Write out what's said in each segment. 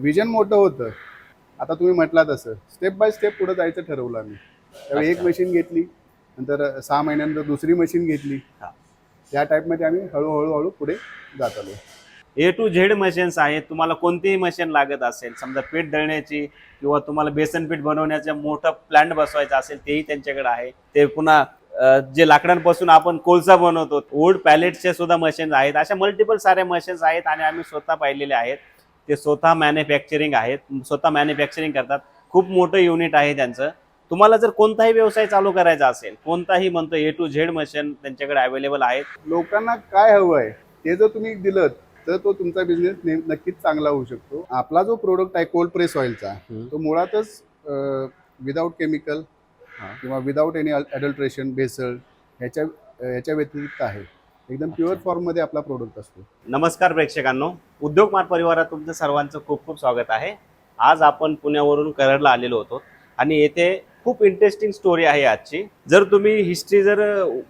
Vision मोठं होतं. आता तुम्ही म्हटला तसं स्टेप बाय स्टेप पुढे जायचं ठरवलं आम्ही. त्यावेळी एक अच्छा. मशीन घेतली, नंतर 6 महिन्यानंतर दुसरी मशीन घेतली. हां. या टाईपमध्ये आम्ही हळू पुढे जात आलो. ए टू झेड मशीन्स आहेत. तुम्हाला कोणतीही मशीन लागत असेल, समजा पीठ दळण्याची किंवा तुम्हाला बेसन पीठ बनवण्याचा मोठा प्लांट बसवायचा असेल, तेही त्यांच्याकडे आहे. ते पुन्हा जे लाकडांपासून आपण कोळसा बनवतो, वूड पॅलेटचे सुद्धा मशीन्स आहेत. अशा मल्टिपल साऱ्या मशीन्स आहेत आणि आम्ही स्वतः पाहिलेले आहेत. ते स्वतः मॅन्युफॅक्चरिंग आहेत, स्वतः मॅन्युफॅक्चरिंग करतात. खूप मोठं युनिट आहे त्यांचं. तुम्हाला जर कोणताही व्यवसाय चालू करायचा असेल, कोणताही म्हणतो ए टू झेड मशीन त्यांच्याकडे अवेलेबल आहेत. लोकांना काय हवं आहे ते जर तुम्ही दिलं तर तो तुमचा बिझनेस नक्कीच चांगला होऊ शकतो. आपला जो प्रोडक्ट आहे कोल्ड प्रेस ऑइलचा, तो मुळातच विदाऊट केमिकल हां. किंवा विदाऊट एनी अडल्ट्रेशन, भेसळ ह्याच्या व्यतिरिक्त आहे. एकदम प्युअर अच्छा. फॉर्ममध्ये आपला प्रोडक्ट असतो. नमस्कार प्रेक्षकांनो, उद्योग मार्ग परिवारात तुमचं सर्वांचं खूप खूप स्वागत आहे. आज आपण पुण्यावरून कराडला आलेलो होतो आणि येथे खूप इंटरेस्टिंग स्टोरी आहे आजची. जर तुम्ही हिस्ट्री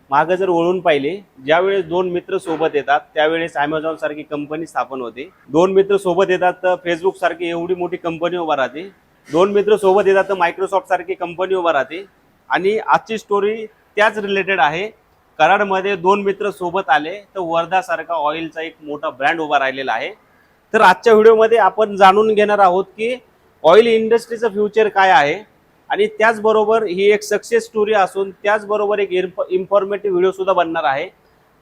मागं जर वळून पाहिली, ज्यावेळेस दोन मित्र सोबत येतात त्यावेळेस Amazon सारखी कंपनी स्थापन होती. दोन मित्र सोबत येतात तर फेसबुक सारखी एवढी मोठी कंपनी उभा राहते. दोन मित्र सोबत येतात तर मायक्रोसॉफ्ट सारखी कंपनी उभा राहते. आणि आजची स्टोरी त्याच रिलेटेड आहे. कराडमध्ये दोन मित्र सोबत आले तर वर्धा सारखा ऑइलचा एक मोठा ब्रँड उभा राहिलेला आहे. तर आजच्या व्हिडिओमध्ये आपण जाणून घेणार आहोत की ऑइल इंडस्ट्रीचं फ्युचर काय आहे आणि त्याचबरोबर ही एक सक्सेस स्टोरी असून त्याचबरोबर एक इन्फॉर्मेटिव्ह व्हिडिओ सुद्धा बनणार आहे.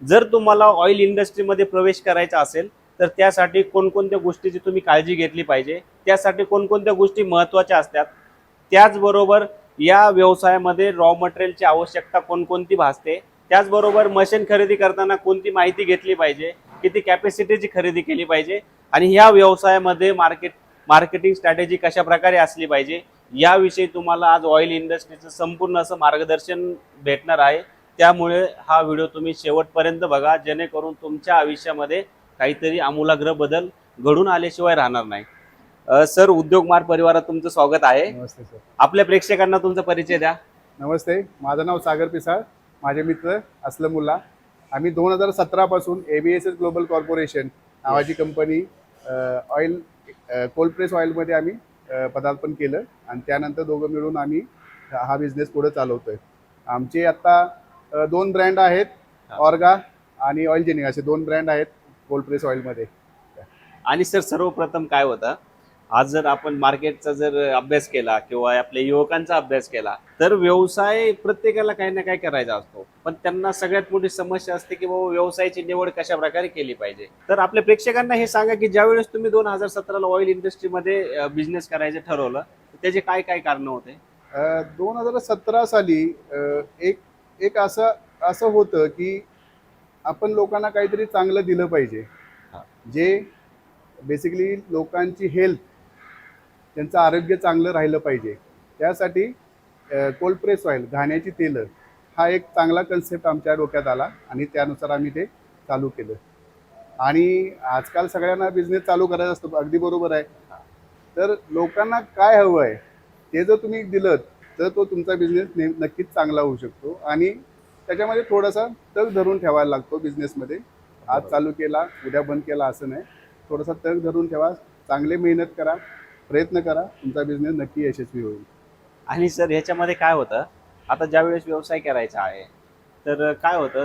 जर तुम्हाला ऑइल इंडस्ट्रीमध्ये प्रवेश करायचा असेल तर त्यासाठी कोणकोणत्या गोष्टीची तुम्ही काळजी घेतली पाहिजे, त्यासाठी कोणकोणत्या गोष्टी महत्त्वाच्या असतात, त्याचबरोबर या व्यवसायामध्ये रॉ मटेरियलची आवश्यकता कोणकोणती भासते, त्याचबरोबर मशीन खरेदी करताना कोणती माहिती घेतली पाहिजे, किती कॅपॅसिटीची खरेदी केली पाहिजे आणि ह्या व्यवसायामध्ये मार्केटिंग स्ट्रॅटेजी कशा प्रकारे असली पाहिजे, याविषयी तुम्हाला आज ऑइल इंडस्ट्रीचं संपूर्ण असं मार्गदर्शन भेटणार आहे. त्यामुळे हा व्हिडिओ तुम्ही शेवटपर्यंत बघा, जेणेकरून तुमच्या आयुष्यामध्ये काहीतरी आमूलाग्र बदल घडून आल्याशिवाय राहणार नाही. सर, उद्योग मार्ग परिवारात तुमचं स्वागत आहे. नमस्ते सर. आपल्या प्रेक्षकांना तुमचा परिचय द्या. नमस्ते, माझं नाव सागर पिसाळ. माझे मित्र असलमुल्ला. आम्ही 2017 पासून ABSS ग्लोबल कॉर्पोरेशन नावाची कंपनी ऑइल कोल्ड प्रेस ऑइलमध्ये आम्ही पदार्पण केलं आणि त्यानंतर दोघं मिळून आम्ही हा बिझनेस पुढे चालवतोय. आमचे आता 2 ब्रँड आहेत, ऑर्गा आणि ऑइल जेनिंग असे 2 ब्रँड आहेत कोल्ड प्रेस ऑइलमध्ये. आणि सर, सर्वप्रथम काय होतं, आज जर आपण मार्केटचा जर अभ्यास केला किंवा आपल्या युवकांचा अभ्यास केला तर व्यवसाय प्रत्येकाला काही ना काही करायचा असतो, पण त्यांना सगळ्यात मोठी समस्या असते की बाबा व्यवसायाची निवड कशा प्रकारे केली पाहिजे. तर आपल्या प्रेक्षकांना हे सांगा की ज्यावेळेस तुम्ही 2017ला ऑइल इंडस्ट्रीमध्ये बिझनेस करायचं ठरवलं तर त्याचे काय काय कारण होते? 2017 साली एक एक असं असं होतं की आपण लोकांना काहीतरी चांगलं दिलं पाहिजे, हा. जे बेसिकली लोकांची हेल्थ, त्यांचं आरोग्य चांगलं राहिलं पाहिजे. त्यासाठी कोल्ड प्रेस ऑइल, घाण्याची तेलं हा एक चांगला कन्सेप्ट आमच्या डोक्यात आला आणि त्यानुसार आम्ही ते चालू केलं. आणि आजकाल सगळ्यांना बिझनेस चालू करायचा असतो, अगदी बरोबर आहे. तर लोकांना काय हवं आहे ते जर तुम्ही दिलं तर तो तुमचा बिझनेस नक्कीच चांगला होऊ शकतो. आणि त्याच्यामध्ये थोडासा तग धरून ठेवायला लागतो बिझनेसमध्ये. आज चालू केला उद्या बंद केला असं नाही. थोडासा तग धरून ठेवा, चांगले मेहनत करा, प्रयत्न करा, तुमचा बिझनेस नक्की यशस्वी होईल. आणि सर, ह्याच्यामध्ये काय होतं, आता ज्यावेळेस व्यवसाय करायचा आहे तर काय होतं,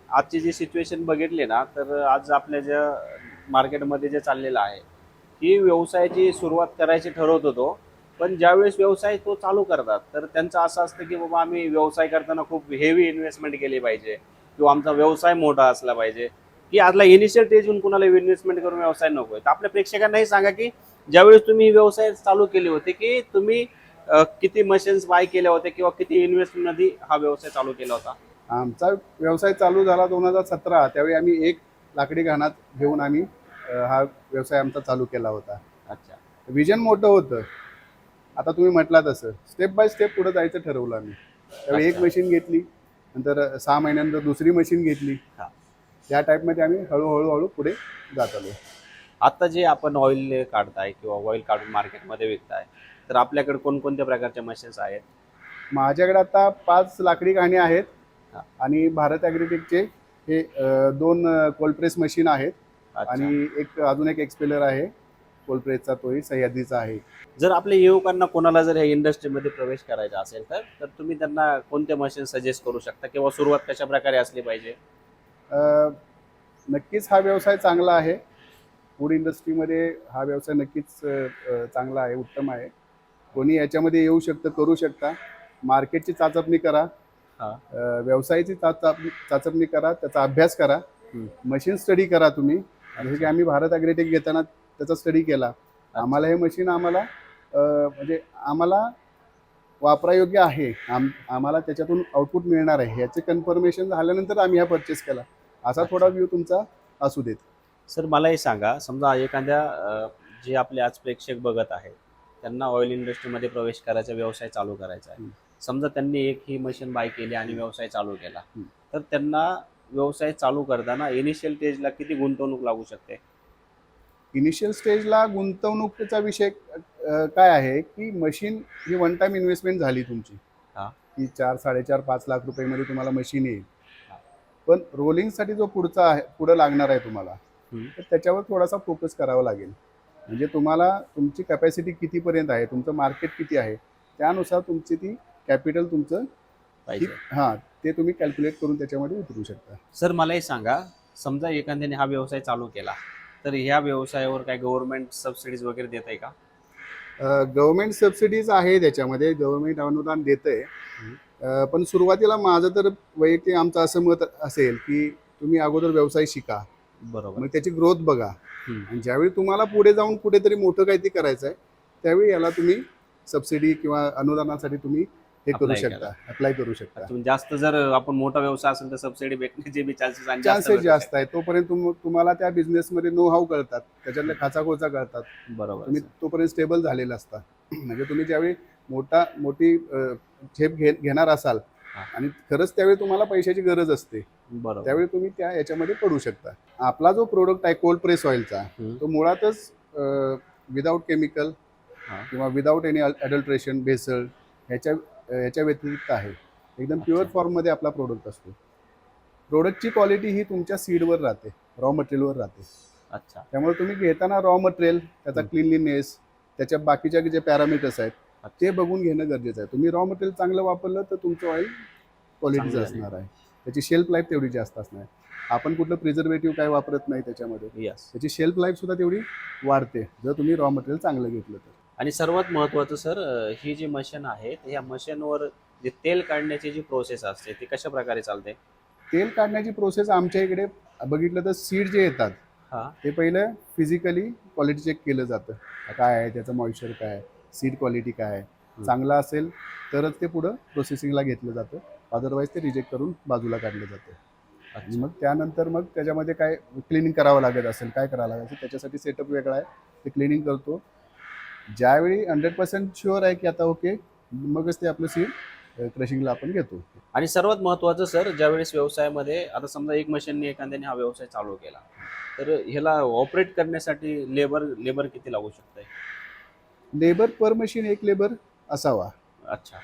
आजची जी सिच्युएशन बघितली ना, तर आज आपल्या ज्या मार्केटमध्ये जे चाललेलं आहे की व्यवसायाची सुरुवात करायची ठरवत होतो, पण ज्यावेळेस व्यवसाय तो चालू करतात तर त्यांचं असं असतं की बाबा आम्ही व्यवसाय करताना खूप हेवी इन्व्हेस्टमेंट केली पाहिजे किंवा आमचा व्यवसाय मोठा असला पाहिजे, की आजला इनिशियल स्टेजहून कुणाला इन्व्हेस्टमेंट करून व्यवसाय नको. तर आपल्या प्रेक्षकांनाही सांगा की ज्यावेळेस तुम्ही व्यवसाय चालू केले होते की तुम्ही किती मशीन्स बाय केल्या होत्या किंवा किती इन्व्हेस्टमेंटमध्ये हा व्यवसाय चालू केला होता? आमचा व्यवसाय चालू झाला 2017. त्यावेळी आम्ही एक लाकडी घाणात घेऊन आम्ही हा व्यवसाय आमचा चालू केला होता. अच्छा. विजन मोठं होतं. आता तुम्ही म्हटला तसं स्टेप बाय स्टेप पुढे जायचं ठरवलं आम्ही. त्यावेळी एक अच्छा. मशीन घेतली, नंतर 6 महिन्यानंतर दुसरी मशीन घेतली. हा. या टाईपमध्ये आम्ही हळूहळू पुढे जात आलो. आता जे आपण ऑइल काढताय किंवा ऑइल काढून मार्केटमध्ये विकताय, तर आपल्याकडे कोणकोणत्या प्रकारच्या मशीन्स आहेत? माझ्याकडे आता 5 लाकडी घाणी आहेत हा. आणि भारत ॲग्रीटेकचे हे 2 कोल्ड प्रेस मशीन आहेत अच्छा. आणि अजून एक एक्सपेलर आहे. कोल्ड प्रेसचा तोही सह्याद्रीचा आहे. जर आपल्या युवकांना कोणाला जर या इंडस्ट्रीमध्ये प्रवेश करायचा असेल तर तुम्ही त्यांना कोणते मशीन सजेस्ट करू शकता किंवा सुरुवात कशा प्रकारे असली पाहिजे? अ, नक्कीच हा व्यवसाय चांगला आहे. फूड इंडस्ट्रीमध्ये हा व्यवसाय नक्कीच चांगला आहे, उत्तम आहे. कोणी याच्यामध्ये येऊ शकतं, करू शकता. मार्केटची चाचपणी करा, हा. व्यवसायाची चाचपणी करा, त्याचा अभ्यास करा, मशीन स्टडी करा तुम्ही. जसं की आम्ही भारत ॲग्रीटेक घेताना त्याचा स्टडी केला. आम्हाला हे मशीन म्हणजे आम्हाला वापरायोग्य आहे, आम्हाला त्याच्यातून आउटपुट मिळणार आहे याचे कन्फर्मेशन झाल्यानंतर आम्ही हा परचेस केला. असा थोडा व्ह्यू तुमचा असू देत. सर मला हे सांगा, समजा एखाद्या जे आपले आज प्रेक्षक बघत आहेत त्यांना ऑइल इंडस्ट्रीमध्ये प्रवेश करायचा, व्यवसाय चालू करायचा आहे. समजा त्यांनी एक ही मशीन बाय केली आणि व्यवसाय चालू केला, तर त्यांना व्यवसाय चालू करताना इनिशियल स्टेजला किती गुंतवणूक लागू शकते? इनिशियल स्टेजला गुंतवणुकीचा विषय काय आहे की मशीन ही वन टाइम इन्व्हेस्टमेंट झाली तुमची, हा. की 4-4.5 लाख रुपयामध्ये तुम्हाला मशीन येईल. पण रोलिंगसाठी जो पुढं लागणार आहे तुम्हाला, तर त्याच्यावर थोडासा फोकस करावा लागेल. म्हणजे तुम्हाला तुमची कॅपॅसिटी कितीपर्यंत आहे, तुमचं मार्केट किती आहे, त्यानुसार तुमची ती कॅपिटल तुमचं पाहिजे. हां ते तुम्ही कॅल्क्युलेट करून त्याच्यामध्ये उतरू शकता. सर मला हे सांगा, समजा एखाद्याने हा व्यवसाय चालू केला तर ह्या व्यवसायावर काय गव्हर्नमेंट सबसिडीज वगैरे देत आहे का? गव्हर्नमेंट सबसिडीज आहे, त्याच्यामध्ये गव्हर्नमेंट अनुदान देतंय. पण सुरुवातीला माझं तर वैयक्तिक आमचं असं मत असेल की तुम्ही अगोदर व्यवसाय शिका, बरोबर. मग त्याची ग्रोथ बघा, आणि ज्यावेळी तुम्हाला पुढे जाऊन कुठेतरी मोठं काहीतरी करायचं आहे त्यावेळी याला तुम्ही सबसिडी किंवा अनुदानासाठी तुम्ही हे करू Apply शकता, अप्लाय करू शकता. तुम्ही जास्त जर आपण मोठा व्यवसाय असेल तर सबसिडी भेटण्याचे बी चान्सेस जास्त आहे. तोपर्यंत तुम्हाला त्या बिझनेसमध्ये नो हाऊ कळतात, त्याच्यातल्या खाचाखोचा कळतात. बरोबर. तुम्ही तोपर्यंत स्टेबल झालेला असता. म्हणजे तुम्ही ज्यावेळी मोठी झेप घेणार असाल आणि खरंच त्यावेळी तुम्हाला पैशाची गरज असते, बरोबर, त्यावेळी तुम्ही त्या याच्यामध्ये पडू शकता. आपला जो प्रोडक्ट आहे कोल्ड प्रेस ऑइलचा, तो मुळातच विदाऊट केमिकल किंवा विदाऊट एनी अडल्ट्रेशन, भेसळ ह्याच्या व्यतिरिक्त आहे. एकदम प्युअर फॉर्ममध्ये आपला प्रोडक्ट असतो. प्रोडक्टची क्वालिटी ही तुमच्या सीडवर राहते, रॉ मटेरियलवर राहते. अच्छा. त्यामुळे तुम्ही घेताना रॉ मटेरियल, त्याचा क्लिनलीनेस, त्याच्या बाकीच्या जे पॅरामीटर्स आहेत ते बघून घेणं गरजेचं आहे. तुम्ही रॉ मटेरियल चांगलं वापरलं तर तुमचं ऑइल क्वालिटीचं असणार आहे, त्याची शेल्फ लाईफ तेवढी जास्त असणार आहे. आपण कुठलं प्रिझर्वेटिव्ह काय वापरत नाही त्याच्यामध्ये, यस. त्याची शेल्फ लाईफ सुद्धा तेवढी वाढते जर तुम्ही रॉ मटेरियल चांगलं घेतलं तर. आणि सर्वात महत्त्वाचं सर, ही जी मशीन आहे या मशीनवर जे तेल काढण्याची जी प्रोसेस असते ती कशा प्रकारे चालते? तेल काढण्याची प्रोसेस आमच्या इकडे बघितलं तर सीड जे येतात ते पहिलं फिजिकली क्वालिटी चेक केलं जातं, काय आहे त्याचं मॉइश्चर, काय आहे सीड क्वालिटी, काय आहे. चांगलं असेल तरच ते पुढं प्रोसेसिंगला घेतलं जातं, अदरवाईज ते रिजेक्ट करून बाजूला काढलं जातं. आणि मग त्यानंतर मग त्याच्यामध्ये काय क्लिनिंग करावं लागत असेल, काय करावं लागत असेल, त्याच्यासाठी सेटअप वेगळा आहे, ते क्लिनिंग करतो. ज्यावेळी 100% शुअर आहे की आता ओके, मगच ते आपलं सीड क्रशिंगला आपण घेतो. आणि सर्वात महत्त्वाचं सर, ज्यावेळेस व्यवसायामध्ये आता समजा एक मशीनने एखाद्याने हा व्यवसाय चालू केला तर ह्याला ऑपरेट करण्यासाठी लेबर किती लागू शकते? लेबर पर मशीन एक लेबर असावा. अच्छा.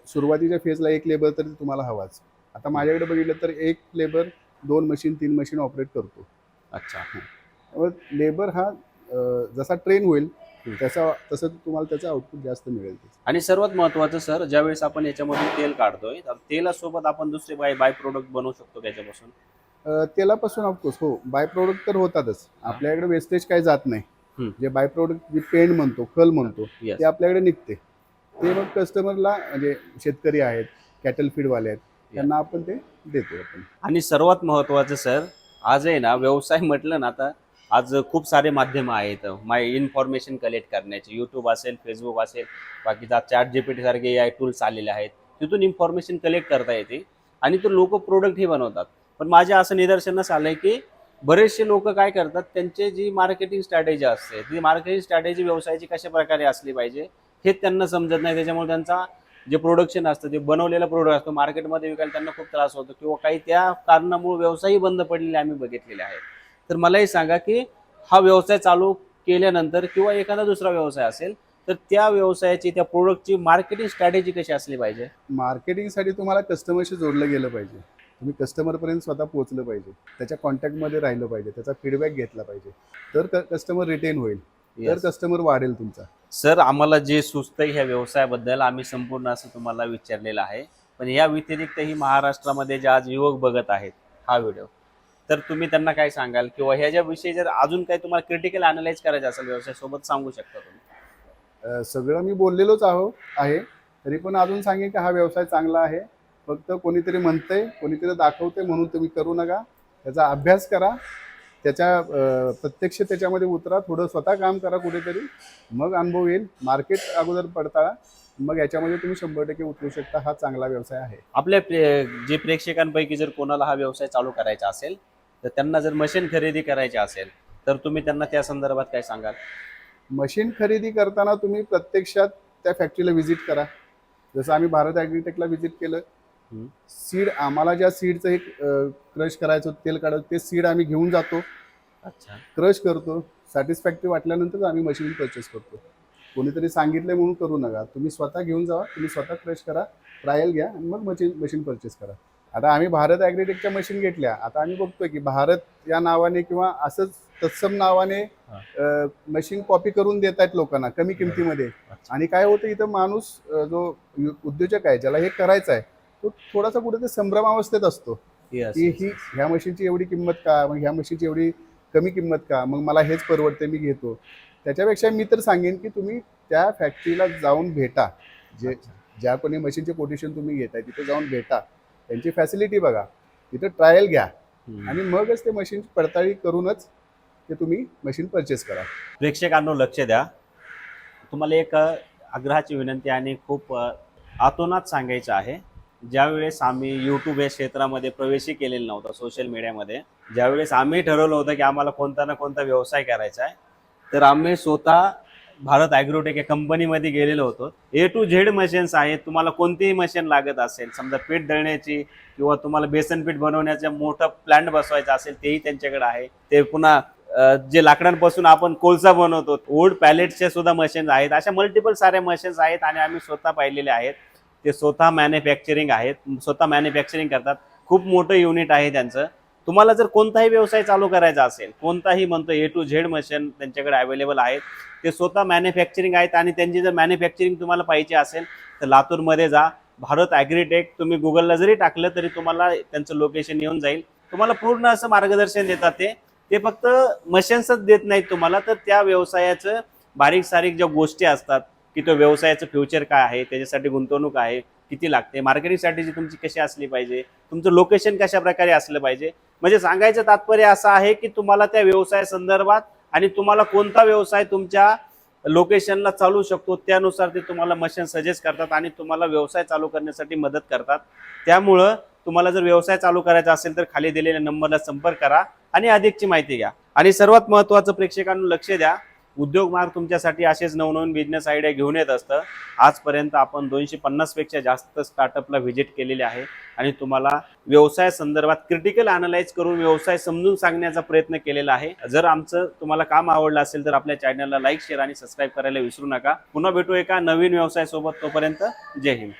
सुरुवातीच्या फेजला एक लेबर तरी तुम्हाला हवाच. आता माझ्याकडे बघितलं तर एक लेबर 2 मशीन 3 मशीन ऑपरेट करतो. अच्छा. लेबर हा जसा ट्रेन होईल तसं तुम्हाला त्याचं आउटपुट जास्त मिळेल. आणि सर्वात महत्त्वाचं सर, ज्यावेळेस आपण याच्यामधून तेल काढतोय तर तेलासोबत आपण दुसरे बाय प्रोडक्ट बनवू शकतो त्याच्यापासून? तेलापासून ऑफकोर्स हो, बाय प्रोडक्ट तर होतातच. आपल्याकडे वेस्टेज काही जात नाही. जे बाय प्रोडक्ट जे पेंड म्हणतो, खल म्हणतो, ते आपल्याकडे निघते. ते मग कस्टमरला, म्हणजे शेतकरी आहेत, कॅटल फीडवाले आहेत, त्यांना आपण ते देतो आपण. आणि सर्वात महत्त्वाचं सर, आज आहे ना व्यवसाय म्हटलं ना, आता आज खूप सारे माध्यम आहेत इन्फॉर्मेशन कलेक्ट करण्याचे. यूट्यूब असेल, फेसबुक असेल, बाकीचा ChatGPT सारखे AI टूल्स आलेले आहेत, तिथून इन्फॉर्मेशन कलेक्ट करता येते आणि तो लोक प्रोडक्टही बनवतात. पण माझ्या असं निदर्शनास आलंय की बरेचसे लोक काय करतात, त्यांची जी मार्केटिंग स्ट्रॅटेजी असते ती मार्केटिंग स्ट्रॅटेजी व्यवसायाची कशा प्रकारे असली पाहिजे हे त्यांना समजत नाही. त्याच्यामुळे त्यांचा जे प्रोडक्शन असतं, ते बनवलेला प्रोडक्ट असतो, मार्केटमध्ये विकायला त्यांना खूप त्रास होतो किंवा काही त्या कारणामुळे व्यवसायही बंद पडलेले आम्ही बघितलेले आहेत. तर मलाही सांगा की हा व्यवसाय चालू केल्यानंतर किंवा एखादा दुसरा व्यवसाय असेल तर त्या व्यवसायाची, त्या प्रोडक्टची मार्केटिंग स्ट्रॅटेजी कशी असली पाहिजे? मार्केटिंगसाठी तुम्हाला कस्टमरशी जोडलं गेलं पाहिजे. तुम्ही कस्टमरपर्यंत स्वतः पोहोचलं पाहिजे, त्याच्या कॉन्टॅक्टमध्ये राहिलं पाहिजे, त्याचा फीडबॅक घेतला पाहिजे, तर कस्टमर रिटेन होईल, तर Yes. कस्टमर वाढेल तुमचा. सर, आम्हाला जे सुचतं ह्या व्यवसायाबद्दल आम्ही संपूर्ण असं तुम्हाला विचारलेलं आहे. पण या व्यतिरिक्तही महाराष्ट्रामध्ये जे आज युवक बघत आहेत हा व्हिडिओ, तर तुम्ही त्यांना काय सांगाल, किंवा ह्याच्याविषयी जर अजून काही तुम्हाला क्रिटिकल अनालाइज करायचं असेल व्यवसायासोबत, सांगू शकता तुम्ही? सगळं मी बोललेलोच आहे, तरी पण अजून सांगेन की हा व्यवसाय चांगला आहे. फक्त कोणीतरी म्हणतंय, कोणीतरी दाखवतंय म्हणून तुम्ही करू नका. त्याचा अभ्यास करा, प्रत्यक्ष त्याच्यामध्ये उतरा, थोडं स्वतः काम करा कुठेतरी, मग अनुभव येईल. मार्केट अगोदर पडताळा, मग याच्यामध्ये तुम्ही 100% उतरू शकता. हा चांगला व्यवसाय आहे. आपल्या जे प्रेक्षकांपैकी जर कोणाला हा व्यवसाय चालू करायचा असेल, तर त्यांना जर मशीन खरेदी करायची असेल, तर तुम्ही त्यांना त्या संदर्भात काय सांगाल? मशीन खरेदी करताना तुम्ही प्रत्यक्षात त्या फॅक्टरीला व्हिजिट करा. जसं आम्ही भारत ॲग्रीटेकला व्हिजिट केलं. सीड आम्हाला ज्या सीडचं एक क्रश करायचं, तेल काढायचं, ते सीड आम्ही घेऊन जातो, अच्छा. क्रश करतो. सॅटिस्फॅक्टरी वाटल्यानंतर आम्ही मशीन परचेस करतो. कोणीतरी सांगितलं म्हणून करू नका. तुम्ही स्वतः घेऊन जावा, तुम्ही स्वतः क्रश करा, ट्रायल घ्या आणि मग मशीन परचेस करा. आता आम्ही भारत ॲग्रीटेकच्या मशीन घेतल्या. आता आम्ही बघतोय की भारत या नावाने किंवा असंच तत्सम नावाने मशीन कॉपी करून देत आहेत लोकांना कमी किमतीमध्ये. आणि काय होतं, इथं माणूस जो उद्योजक आहे, ज्याला हे करायचं आहे, तो थोडासा कुठे संभ्रमावस्थेत असतो की ह्या मशीनची एवढी किंमत का, मग ह्या मशीनची एवढी कमी किंमत का, मग मला हेच परवडते, मी घेतो. त्याच्यापेक्षा मी तर सांगेन की तुम्ही त्या फॅक्टरीला जाऊन भेटा. ज्या कोणी मशीनचे कोटेशन तुम्ही घेताय तिथे जाऊन भेटा, त्यांची फॅसिलिटी बघा, तिथे ट्रायल घ्या आणि मगच ते मशीन पडताळी करूनच ते तुम्ही मशीन परचेस करा. प्रेक्षकांनो लक्ष द्या. तुम्हाला एक आग्रहाची विनंती आणि खूप आतोनात सांगायचं आहे. ज्यावेळेस आम्ही यूट्यूब या क्षेत्रामध्ये प्रवेशही केलेला नव्हता, सोशल मीडियामध्ये, ज्यावेळेस आम्ही ठरवलं होतं की आम्हाला कोणता ना कोणता व्यवसाय करायचा आहे, तर आम्ही स्वतः भारत ॲग्रोटेक या कंपनीमध्ये गेलेलो होतो. A to Z मशीन्स आहेत. तुम्हाला कोणतीही मशीन लागत असेल, समजा पीठ दळण्याची किंवा तुम्हाला बेसन पीठ बनवण्याचा मोठा प्लांट बसवायचा असेल, तेही त्यांच्याकडे आहे. ते पुन्हा जे लाकडांपासून आपण कोळसा बनवतो, वूड पॅलेटचे सुद्धा मशीन्स आहेत. अशा मल्टिपल साऱ्या मशीन्स आहेत आणि आम्ही स्वतः पाहिलेले आहेत. ते स्वतः मॅन्युफॅक्चरिंग आहेत, स्वतः मॅन्युफॅक्चरिंग करतात. खूप मोठं युनिट आहे त्यांचं. तुम्हाला जर कोणताही व्यवसाय चालू करायचा असेल, कोणताही म्हणतो A to Z मशीन त्यांच्याकडे अवेलेबल आहेत. ते स्वतः मॅन्युफॅक्चरिंग आहेत आणि त्यांची जर मॅन्युफॅक्चरिंग तुम्हाला पाहिजे असेल तर लातूरमध्ये जा. भारत ॲग्रीटेक तुम्ही गुगलला जरी टाकलं तरी तुम्हाला त्यांचं लोकेशन येऊन जाईल. तुम्हाला पूर्ण असं मार्गदर्शन देतात. ते फक्त मशीन्सच देत नाहीत तुम्हाला, तर त्या व्यवसायाचं बारीक सारीक ज्या गोष्टी असतात की तो व्यवसायाचं फ्युचर काय आहे, त्याच्यासाठी गुंतवणूक आहे किती लागते, मार्केटिंग स्ट्रॅटेजी तुमची कशी असली पाहिजे, तुमचं लोकेशन कशा प्रकारे असलं पाहिजे. म्हणजे सांगायचं तात्पर्य असं आहे की तुम्हाला त्या व्यवसाय संदर्भात आणि तुम्हाला कोणता व्यवसाय तुमच्या लोकेशनला चालू शकतो त्यानुसार ते तुम्हाला मशीन सजेस्ट करतात आणि तुम्हाला व्यवसाय चालू करण्यासाठी मदत करतात. त्यामुळं तुम्हाला जर व्यवसाय चालू करायचा असेल तर खाली दिलेल्या नंबरला संपर्क करा आणि अधिकची माहिती घ्या. आणि सर्वात महत्त्वाचं, प्रेक्षकांनो लक्ष द्या, उद्योग मार्ग तुमच्यासाठी असेच नवनवीन बिझनेस आयडिया घेऊन येत असतं. आजपर्यंत आपण 250 पेक्षा जास्त स्टार्टअपला व्हिजिट केलेले आहे आणि तुम्हाला व्यवसाय संदर्भात क्रिटिकल अनालाइज करून व्यवसाय समजून सांगण्याचा प्रयत्न केलेला आहे. जर आमचं तुम्हाला काम आवडलं असेल तर आपल्या चॅनलला लाईक, शेअर आणि सबस्क्राईब करायला विसरू नका. पुन्हा भेटू एका नवीन व्यवसायासोबत. तोपर्यंत जय हिंद.